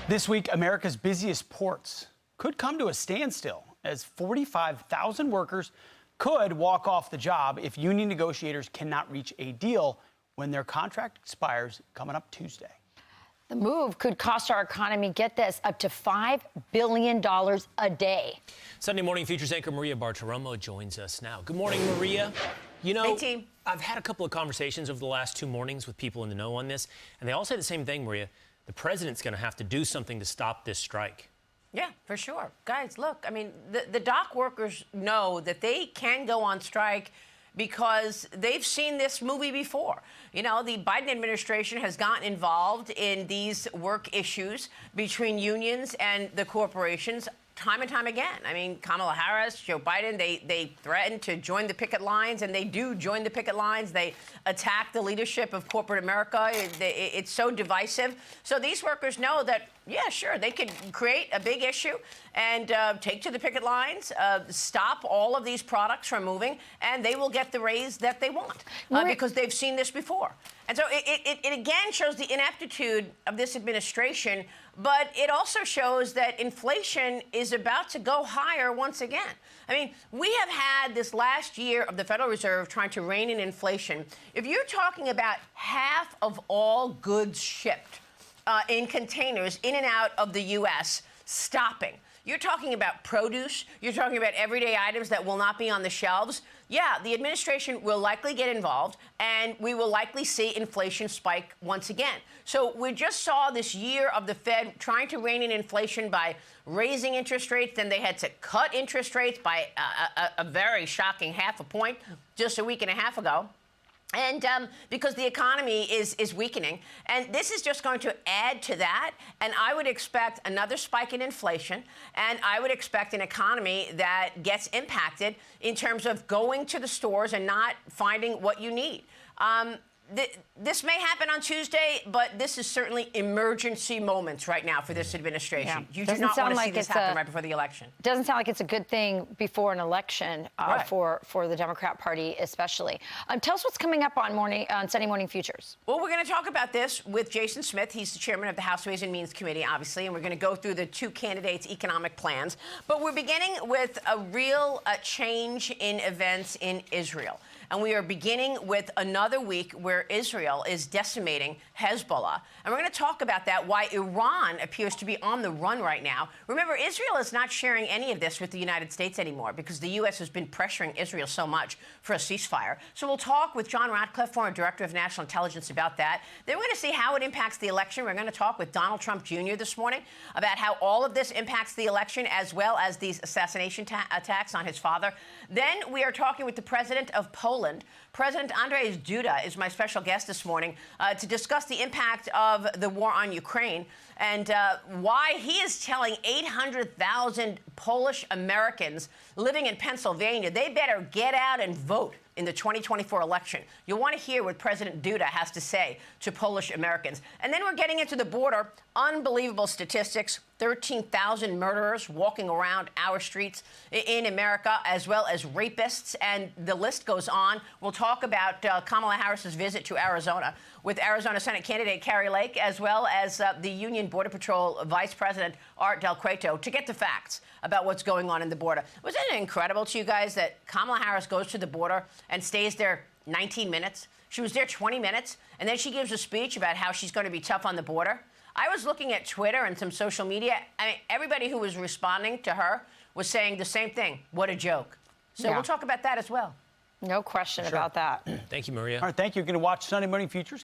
This week, America's busiest ports could come to a standstill as 45,000 workers could walk off the job if union negotiators cannot reach a deal when their contract expires coming up Tuesday. The move could cost our economy, get this, up to $5 billion a day. Sunday Morning Features anchor Maria Bartiromo joins us now. Good morning, Maria. You know, hey, team. I've had a couple of conversations over the last 2 mornings with people in the know on this, and they all say the same thing, Maria. The president's going to have to do something to stop this strike. Yeah, for sure. Guys, look, I mean, the dock workers know that they can go on strike because they've seen this movie before. You know, the Biden administration has gotten involved in these work issues between unions and the corporations time and time again. I mean, Kamala Harris, Joe Biden, they threaten to join the picket lines, and they do join the picket lines. They attack the leadership of corporate America. It's so divisive. So these workers know that, yeah, sure, they could create a big issue and take to the picket lines, stop all of these products from moving, and they will get the raise that they want because they've seen this before. And so it again shows the ineptitude of this administration, but it also shows that inflation is about to go higher once again. I mean, we have had this last year of the Federal Reserve trying to rein in inflation. If you're talking about half of all goods shipped in containers in and out of the U.S. stopping, you're talking about produce, you're talking about everyday items that will not be on the shelves. Yeah, the administration will likely get involved, and we will likely see inflation spike once again. So we just saw this year of the Fed trying to rein in inflation by raising interest rates. Then they had to cut interest rates by a very shocking half a point just a week and a half ago. And because the economy is weakening. And this is just going to add to that. And I would expect another spike in inflation. And I would expect an economy that gets impacted in terms of going to the stores and not finding what you need. This may happen on Tuesday, but this is certainly emergency moments right now for this administration. Yeah. You do not want to see this happen right before the election. Doesn't sound like it's a good thing before an election Right. for the Democrat Party, especially. Tell us what's coming up on Sunday Morning Futures. Well, we're going to talk about this with Jason Smith. He's the chairman of the House Ways and Means Committee, obviously, and we're going to go through the two candidates' economic plans. But we're beginning with a real change in events in Israel. And we are beginning with another week where Israel is decimating Hezbollah. And we're going to talk about that, why Iran appears to be on the run right now. Remember, Israel is not sharing any of this with the United States anymore because the U.S. has been pressuring Israel so much for a ceasefire. So we'll talk with John Ratcliffe, former director of national intelligence, about that. Then we're going to see how it impacts the election. We're going to talk with Donald Trump Jr. this morning about how all of this impacts the election, as well as these assassination attacks on his father. Then we are talking with the president of Poland. President Andrzej Duda is my special guest this morning to discuss the impact of the war on Ukraine and why he is telling 800,000 Polish Americans living in Pennsylvania they better get out and vote in the 2024 election. You'll want to hear what President Duda has to say to Polish Americans. And then we're getting into the border. Unbelievable statistics. 13,000 murderers walking around our streets in America, as well as rapists. And the list goes on. We'll talk about Kamala Harris's visit to Arizona with Arizona Senate candidate Kari Lake, as well as the Union Border Patrol Vice President Art Del Cueto, to get the facts about what's going on in the border. Wasn't it incredible to you guys that Kamala Harris goes to the border and stays there 19 minutes? She was there 20 minutes, and then she gives a speech about how she's going to be tough on the border. I was looking at Twitter and some social media. I mean, everybody who was responding to her was saying the same thing. What a joke. So we'll talk about that as well. No question about that. Thank you, Maria. All right, thank you. You're going to watch Sunday Morning Futures.